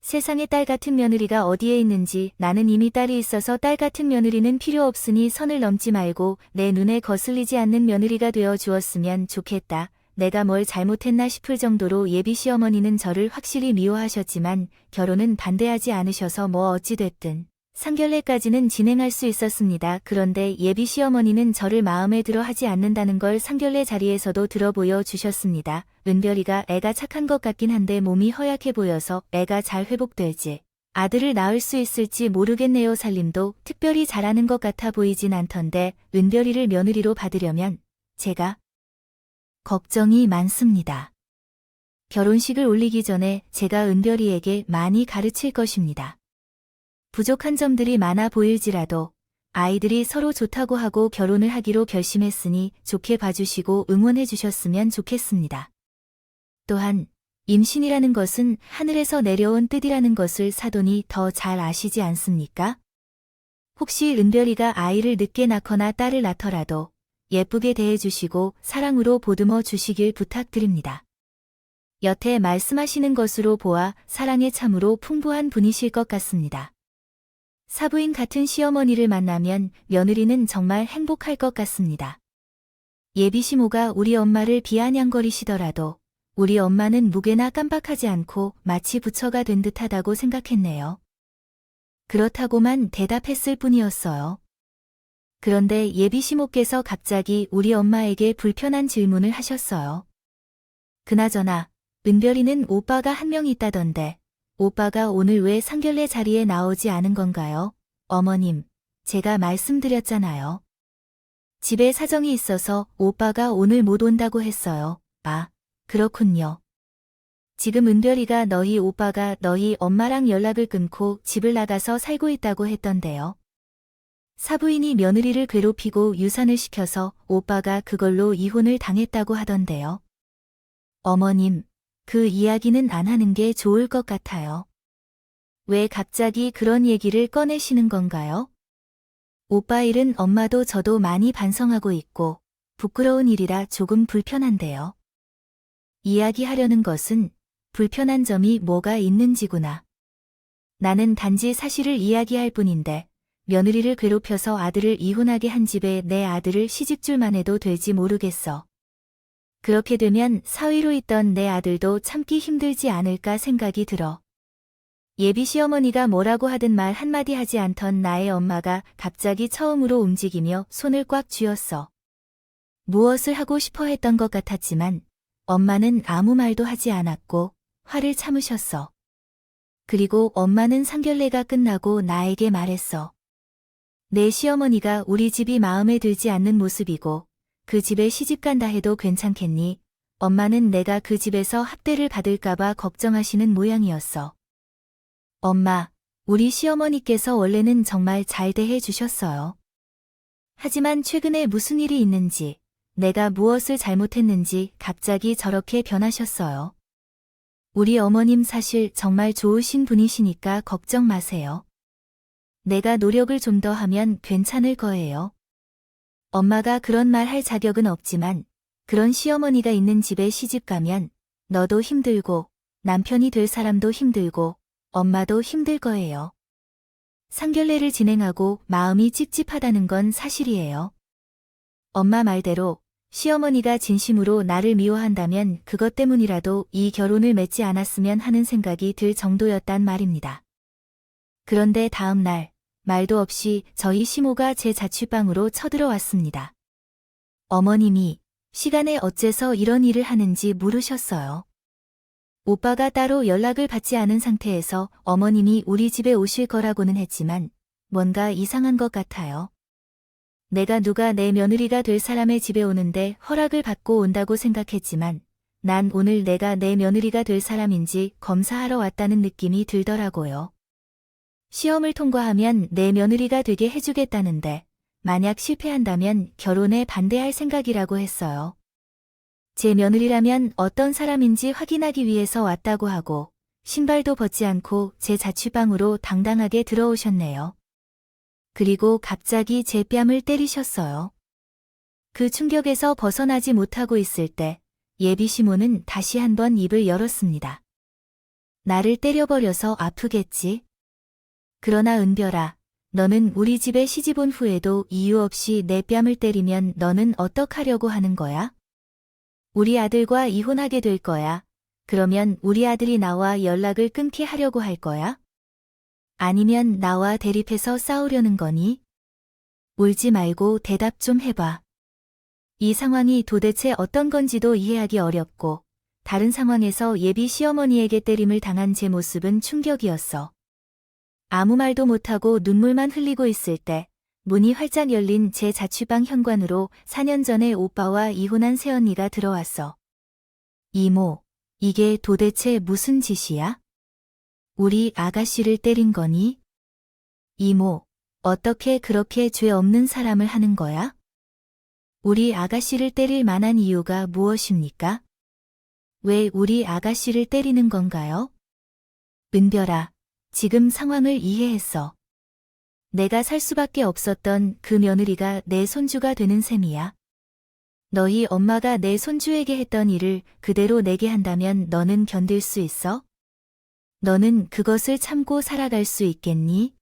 세상에 딸 같은 며느리가 어디에 있는지 나는 이미 딸이 있어서 딸 같은 며느리는 필요 없으니 선을 넘지 말고 내 눈에 거슬리지 않는 며느리가 되어 주었으면 좋겠다. 내가 뭘 잘못했나 싶을 정도로 예비 시어머니는 저를 확실히 미워하셨지만 결혼은 반대하지 않으셔서 뭐 어찌됐든 상견례까지는 진행할 수 있었습니다. 그런데 예비 시어머니는 저를 마음에 들어 하지 않는다는 걸 상견례 자리에서도 들어보여 주셨습니다. 은별이가 애가 착한 것 같긴 한데 몸이 허약해 보여서 애가 잘 회복될지 아들을 낳을 수 있을지 모르겠네요. 살림도 특별히 잘하는 것 같아 보이진 않던데 은별이를 며느리로 받으려면 제가 걱정이 많습니다. 결혼식을 올리기 전에 제가 은별이에게 많이 가르칠 것입니다. 부족한 점들이 많아 보일지라도 아이들이 서로 좋다고 하고 결혼을 하기로 결심했으니 좋게 봐주시고 응원해 주셨으면 좋겠습니다. 또한 임신이라는 것은 하늘에서 내려온 뜻이라는 것을 사돈이 더 잘 아시지 않습니까? 혹시 은별이가 아이를 늦게 낳거나 딸을 낳더라도 예쁘게 대해주시고 사랑으로 보듬어 주시길 부탁드립니다. 여태 말씀하시는 것으로 보아 사랑에 참으로 풍부한 분이실 것 같습니다. 사부인 같은 시어머니를 만나면 며느리는 정말 행복할 것 같습니다. 예비 시모가 우리 엄마를 비아냥거리시더라도 우리 엄마는 무게나 깜빡하지 않고 마치 부처가 된 듯하다고 생각했네요. 그렇다고만 대답했을 뿐이었어요. 그런데 예비 시모께서 갑자기 우리 엄마에게 불편한 질문을 하셨어요. 그나저나 은별이는 오빠가 한 명 있다던데 오빠가 오늘 왜 상견례 자리에 나오지 않은 건가요? 어머님, 제가 말씀드렸잖아요. 집에 사정이 있어서 오빠가 오늘 못 온다고 했어요. 아, 그렇군요. 지금 은별이가 너희 오빠가 너희 엄마랑 연락을 끊고 집을 나가서 살고 있다고 했던데요. 사부인이 며느리를 괴롭히고 유산을 시켜서 오빠가 그걸로 이혼을 당했다고 하던데요. 어머님, 그 이야기는 안 하는 게 좋을 것 같아요. 왜 갑자기 그런 얘기를 꺼내시는 건가요? 오빠 일은 엄마도 저도 많이 반성하고 있고 부끄러운 일이라 조금 불편한데요. 이야기하려는 것은 불편한 점이 뭐가 있는지구나. 나는 단지 사실을 이야기할 뿐인데 며느리를 괴롭혀서 아들을 이혼하게 한 집에 내 아들을 시집줄만 해도 될지 모르겠어. 그렇게 되면 사위로 있던 내 아들도 참기 힘들지 않을까 생각이 들어. 예비 시어머니가 뭐라고 하든 말 한마디 하지 않던 나의 엄마가 갑자기 처음으로 움직이며 손을 꽉 쥐었어. 무엇을 하고 싶어 했던 것 같았지만 엄마는 아무 말도 하지 않았고 화를 참으셨어. 그리고 엄마는 상견례가 끝나고 나에게 말했어. 내 시어머니가 우리 집이 마음에 들지 않는 모습이고 그 집에 시집간다 해도 괜찮겠니? 엄마는 내가 그 집에서 학대를 받을까봐 걱정하시는 모양이었어. 엄마, 우리 시어머니께서 원래는 정말 잘 대해 주셨어요. 하지만 최근에 무슨 일이 있는지, 내가 무엇을 잘못했는지 갑자기 저렇게 변하셨어요. 우리 어머님 사실 정말 좋으신 분이시니까 걱정 마세요. 내가 노력을 좀 더 하면 괜찮을 거예요. 엄마가 그런 말 할 자격은 없지만 그런 시어머니가 있는 집에 시집 가면 너도 힘들고 남편이 될 사람도 힘들고 엄마도 힘들 거예요. 상견례를 진행하고 마음이 찝찝하다는 건 사실이에요. 엄마 말대로 시어머니가 진심으로 나를 미워한다면 그것 때문이라도 이 결혼을 맺지 않았으면 하는 생각이 들 정도였단 말입니다. 그런데 다음 날 말도 없이 저희 시모가 제 자취방으로 쳐들어왔습니다. 어머님이 시간에 어째서 이런 일을 하는지 물으셨어요. 오빠가 따로 연락을 받지 않은 상태에서 어머님이 우리 집에 오실 거라고는 했지만 뭔가 이상한 것 같아요. 내가 누가 내 며느리가 될 사람의 집에 오는데 허락을 받고 온다고 생각했지만 난 오늘 내가 내 며느리가 될 사람인지 검사하러 왔다는 느낌이 들더라고요. 시험을 통과하면 내 며느리가 되게 해주겠다는데 만약 실패한다면 결혼에 반대할 생각이라고 했어요. 제 며느리라면 어떤 사람인지 확인하기 위해서 왔다고 하고 신발도 벗지 않고 제 자취방으로 당당하게 들어오셨네요. 그리고 갑자기 제 뺨을 때리셨어요. 그 충격에서 벗어나지 못하고 있을 때 예비 시모는 다시 한번 입을 열었습니다. 나를 때려버려서 아프겠지? 그러나 은별아, 너는 우리 집에 시집 온 후에도 이유 없이 내 뺨을 때리면 너는 어떡하려고 하는 거야? 우리 아들과 이혼하게 될 거야. 그러면 우리 아들이 나와 연락을 끊게 하려고 할 거야? 아니면 나와 대립해서 싸우려는 거니? 울지 말고 대답 좀 해봐. 이 상황이 도대체 어떤 건지도 이해하기 어렵고 다른 상황에서 예비 시어머니에게 때림을 당한 제 모습은 충격이었어. 아무 말도 못하고 눈물만 흘리고 있을 때 문이 활짝 열린 제 자취방 현관으로 4년 전에 오빠와 이혼한 새언니가 들어왔어. 이모, 이게 도대체 무슨 짓이야? 우리 아가씨를 때린 거니? 이모, 어떻게 그렇게 죄 없는 사람을 하는 거야? 우리 아가씨를 때릴 만한 이유가 무엇입니까? 왜 우리 아가씨를 때리는 건가요? 은별아, 지금 상황을 이해했어. 내가 살 수밖에 없었던 그 며느리가 내 손주가 되는 셈이야. 너희 엄마가 내 손주에게 했던 일을 그대로 내게 한다면 너는 견딜 수 있어? 너는 그것을 참고 살아갈 수 있겠니?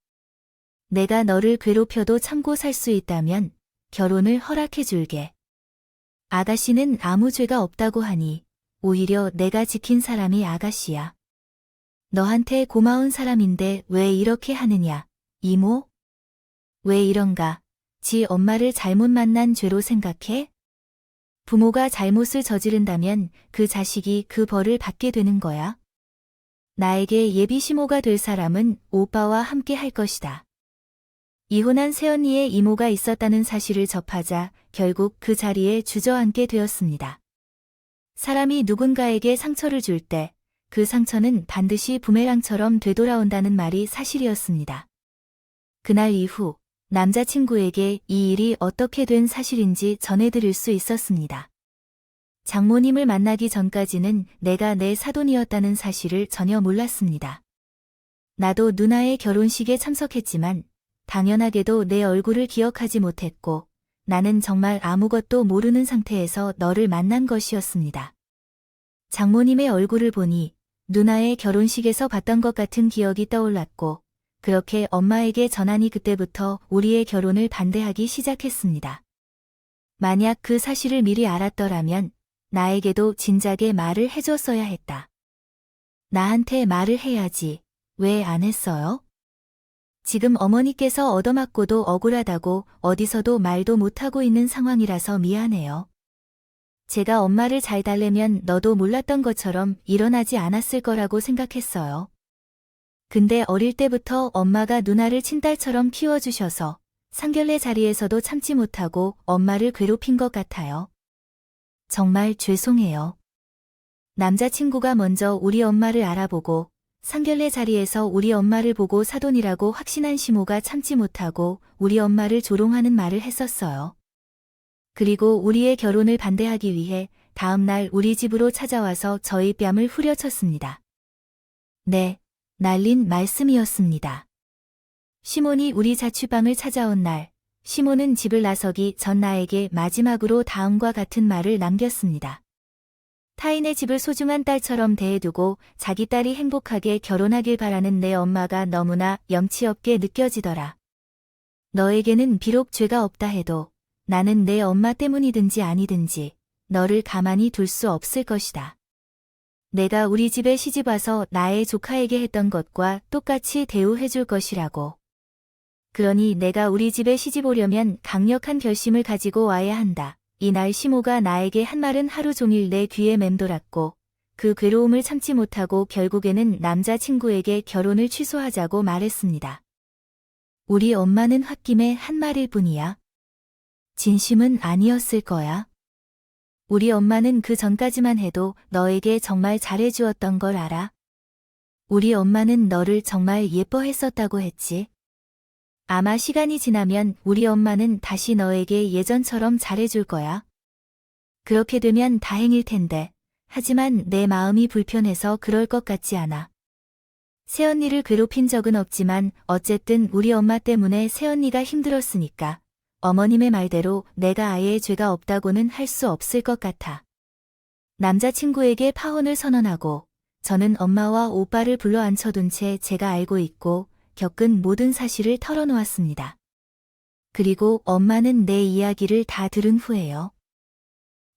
내가 너를 괴롭혀도 참고 살 수 있다면 결혼을 허락해 줄게. 아가씨는 아무 죄가 없다고 하니 오히려 내가 지킨 사람이 아가씨야. 너한테 고마운 사람인데 왜 이렇게 하느냐, 이모? 왜 이런가? 지 엄마를 잘못 만난 죄로 생각해? 부모가 잘못을 저지른다면 그 자식이 그 벌을 받게 되는 거야. 나에게 예비 시모가 될 사람은 오빠와 함께 할 것이다. 이혼한 새언니의 이모가 있었다는 사실을 접하자 결국 그 자리에 주저앉게 되었습니다. 사람이 누군가에게 상처를 줄 때 그 상처는 반드시 부메랑처럼 되돌아온다는 말이 사실이었습니다. 그날 이후 남자친구에게 이 일이 어떻게 된 사실인지 전해드릴 수 있었습니다. 장모님을 만나기 전까지는 내가 내 사돈이었다는 사실을 전혀 몰랐습니다. 나도 누나의 결혼식에 참석했지만 당연하게도 내 얼굴을 기억하지 못했고 나는 정말 아무것도 모르는 상태에서 너를 만난 것이었습니다. 장모님의 얼굴을 보니 누나의 결혼식에서 봤던 것 같은 기억이 떠올랐고 그렇게 엄마에게 전하니 그때부터 우리의 결혼을 반대하기 시작했습니다. 만약 그 사실을 미리 알았더라면 나에게도 진작에 말을 해줬어야 했다. 나한테 말을 해야지. 왜 안 했어요? 지금 어머니께서 얻어맞고도 억울하다고 어디서도 말도 못하고 있는 상황이라서 미안해요. 제가 엄마를 잘 달래면 너도 몰랐던 것처럼 일어나지 않았을 거라고 생각했어요. 근데 어릴 때부터 엄마가 누나를 친딸처럼 키워주셔서 상견례 자리에서도 참지 못하고 엄마를 괴롭힌 것 같아요. 정말 죄송해요. 남자친구가 먼저 우리 엄마를 알아보고 상견례 자리에서 우리 엄마를 보고 사돈이라고 확신한 시모가 참지 못하고 우리 엄마를 조롱하는 말을 했었어요. 그리고 우리의 결혼을 반대하기 위해 다음 날 우리 집으로 찾아와서 저희 뺨을 후려쳤습니다. 네, 날린 말씀이었습니다. 시몬이 우리 자취방을 찾아온 날, 시몬은 집을 나서기 전 나에게 마지막으로 다음과 같은 말을 남겼습니다. 타인의 집을 소중한 딸처럼 대해두고 자기 딸이 행복하게 결혼하길 바라는 내 엄마가 너무나 염치 없게 느껴지더라. 너에게는 비록 죄가 없다 해도 나는 내 엄마 때문이든지 아니든지 너를 가만히 둘 수 없을 것이다. 내가 우리 집에 시집와서 나의 조카에게 했던 것과 똑같이 대우해줄 것이라고. 그러니 내가 우리 집에 시집 오려면 강력한 결심을 가지고 와야 한다. 이날 시모가 나에게 한 말은 하루 종일 내 귀에 맴돌았고 그 괴로움을 참지 못하고 결국에는 남자친구에게 결혼을 취소하자고 말했습니다. 우리 엄마는 홧김에 한 말일 뿐이야. 진심은 아니었을 거야. 우리 엄마는 그 전까지만 해도 너에게 정말 잘해주었던 걸 알아. 우리 엄마는 너를 정말 예뻐했었다고 했지. 아마 시간이 지나면 우리 엄마는 다시 너에게 예전처럼 잘해줄 거야. 그렇게 되면 다행일 텐데, 하지만 내 마음이 불편해서 그럴 것 같지 않아. 새언니를 괴롭힌 적은 없지만 어쨌든 우리 엄마 때문에 새언니가 힘들었으니까 어머님의 말대로 내가 아예 죄가 없다고는 할 수 없을 것 같아. 남자친구에게 파혼을 선언하고 저는 엄마와 오빠를 불러 앉혀둔 채 제가 알고 있고 겪은 모든 사실을 털어놓았습니다. 그리고 엄마는 내 이야기를 다 들은 후에요.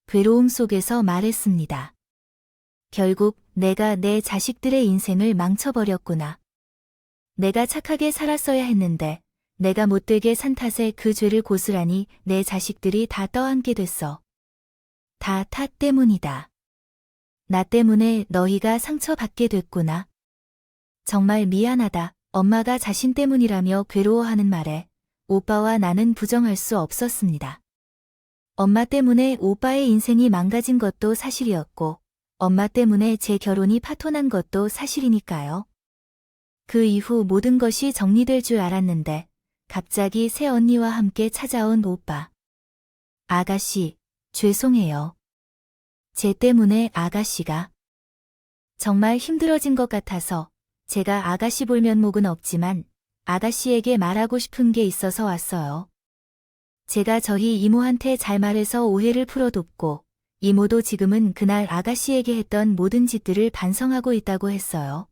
괴로움 속에서 말했습니다. 결국 내가 내 자식들의 인생을 망쳐버렸구나. 내가 착하게 살았어야 했는데 내가 못되게 산 탓에 그 죄를 고스란히 내 자식들이 다 떠안게 됐어. 다 탓 때문이다. 나 때문에 너희가 상처받게 됐구나. 정말 미안하다. 엄마가 자신 때문이라며 괴로워하는 말에 오빠와 나는 부정할 수 없었습니다. 엄마 때문에 오빠의 인생이 망가진 것도 사실이었고 엄마 때문에 제 결혼이 파토난 것도 사실이니까요. 그 이후 모든 것이 정리될 줄 알았는데 갑자기 새 언니와 함께 찾아온 오빠. 아가씨, 죄송해요. 제 때문에 아가씨가 정말 힘들어진 것 같아서 제가 아가씨 볼 면목은 없지만 아가씨에게 말하고 싶은 게 있어서 왔어요. 제가 저희 이모한테 잘 말해서 오해를 풀어뒀고 이모도 지금은 그날 아가씨에게 했던 모든 짓들을 반성하고 있다고 했어요.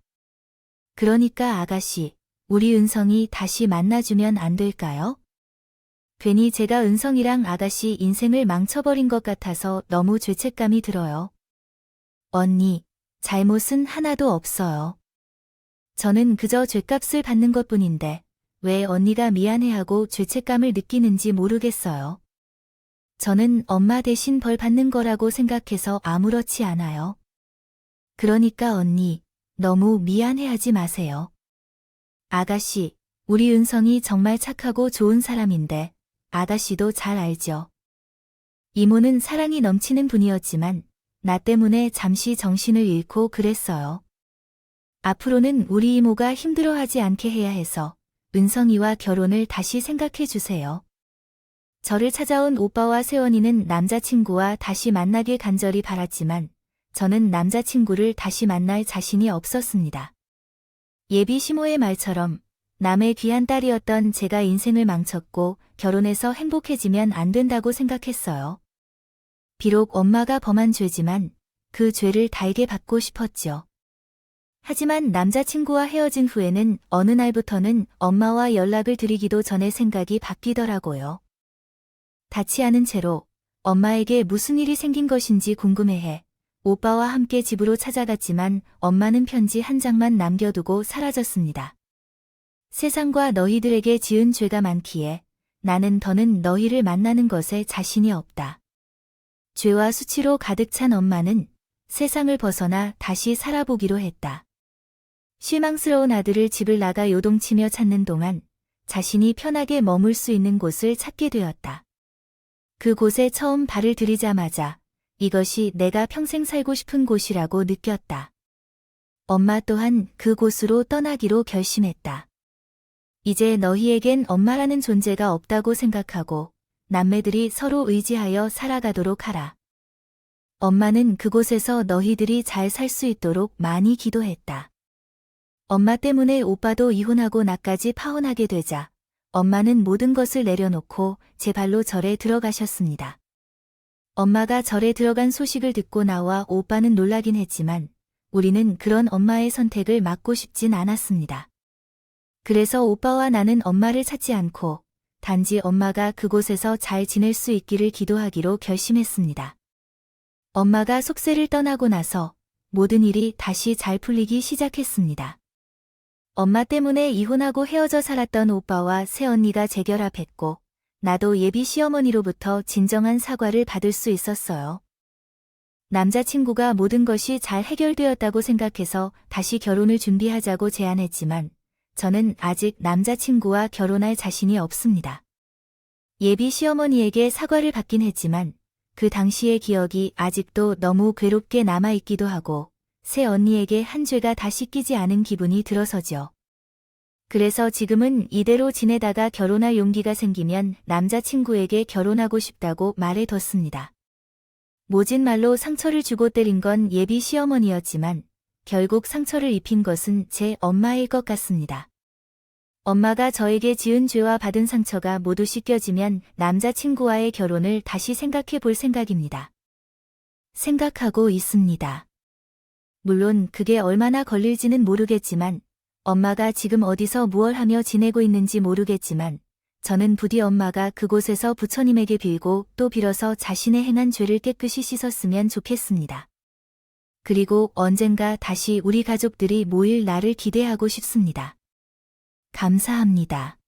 그러니까 아가씨, 우리 은성이 다시 만나주면 안 될까요? 괜히 제가 은성이랑 아가씨 인생을 망쳐버린 것 같아서 너무 죄책감이 들어요. 언니, 잘못은 하나도 없어요. 저는 그저 죗값을 받는 것뿐인데 왜 언니가 미안해하고 죄책감을 느끼는지 모르겠어요. 저는 엄마 대신 벌 받는 거라고 생각해서 아무렇지 않아요. 그러니까 언니, 너무 미안해하지 마세요. 아가씨, 우리 은성이 정말 착하고 좋은 사람인데 아가씨도 잘 알죠. 이모는 사랑이 넘치는 분이었지만 나 때문에 잠시 정신을 잃고 그랬어요. 앞으로는 우리 이모가 힘들어하지 않게 해야 해서 은성이와 결혼을 다시 생각해 주세요. 저를 찾아온 오빠와 세원이는 남자친구와 다시 만나길 간절히 바랐지만 저는 남자친구를 다시 만날 자신이 없었습니다. 예비 시모의 말처럼 남의 귀한 딸이었던 제가 인생을 망쳤고 결혼해서 행복해지면 안 된다고 생각했어요. 비록 엄마가 범한 죄지만 그 죄를 달게 받고 싶었죠. 하지만 남자친구와 헤어진 후에는 어느 날부터는 엄마와 연락을 드리기도 전에 생각이 바뀌더라고요. 닿지 않은 채로 엄마에게 무슨 일이 생긴 것인지 궁금해해 오빠와 함께 집으로 찾아갔지만 엄마는 편지 한 장만 남겨두고 사라졌습니다. 세상과 너희들에게 지은 죄가 많기에 나는 더는 너희를 만나는 것에 자신이 없다. 죄와 수치로 가득 찬 엄마는 세상을 벗어나 다시 살아보기로 했다. 실망스러운 아들을 집을 나가 요동치며 찾는 동안 자신이 편하게 머물 수 있는 곳을 찾게 되었다. 그곳에 처음 발을 들이자마자 이것이 내가 평생 살고 싶은 곳이라고 느꼈다. 엄마 또한 그곳으로 떠나기로 결심했다. 이제 너희에겐 엄마라는 존재가 없다고 생각하고 남매들이 서로 의지하여 살아가도록 하라. 엄마는 그곳에서 너희들이 잘 살 수 있도록 많이 기도했다. 엄마 때문에 오빠도 이혼하고 나까지 파혼하게 되자 엄마는 모든 것을 내려놓고 제 발로 절에 들어가셨습니다. 엄마가 절에 들어간 소식을 듣고 나와 오빠는 놀라긴 했지만 우리는 그런 엄마의 선택을 막고 싶진 않았습니다. 그래서 오빠와 나는 엄마를 찾지 않고 단지 엄마가 그곳에서 잘 지낼 수 있기를 기도하기로 결심했습니다. 엄마가 속세를 떠나고 나서 모든 일이 다시 잘 풀리기 시작했습니다. 엄마 때문에 이혼하고 헤어져 살았던 오빠와 새언니가 재결합했고 나도 예비 시어머니로부터 진정한 사과를 받을 수 있었어요. 남자친구가 모든 것이 잘 해결되었다고 생각해서 다시 결혼을 준비하자고 제안했지만 저는 아직 남자친구와 결혼할 자신이 없습니다. 예비 시어머니에게 사과를 받긴 했지만 그 당시의 기억이 아직도 너무 괴롭게 남아있기도 하고 새 언니에게 한 죄가 다시 끼지 않은 기분이 들어서죠. 그래서 지금은 이대로 지내다가 결혼할 용기가 생기면 남자친구에게 결혼하고 싶다고 말해뒀습니다. 모진 말로 상처를 주고 때린 건 예비 시어머니였지만 결국 상처를 입힌 것은 제 엄마일 것 같습니다. 엄마가 저에게 지은 죄와 받은 상처가 모두 씻겨지면 남자친구와의 결혼을 다시 생각해 볼 생각입니다. 생각하고 있습니다. 물론 그게 얼마나 걸릴지는 모르겠지만 엄마가 지금 어디서 무얼 하며 지내고 있는지 모르겠지만 저는 부디 엄마가 그곳에서 부처님에게 빌고 또 빌어서 자신의 행한 죄를 깨끗이 씻었으면 좋겠습니다. 그리고 언젠가 다시 우리 가족들이 모일 날을 기대하고 싶습니다. 감사합니다.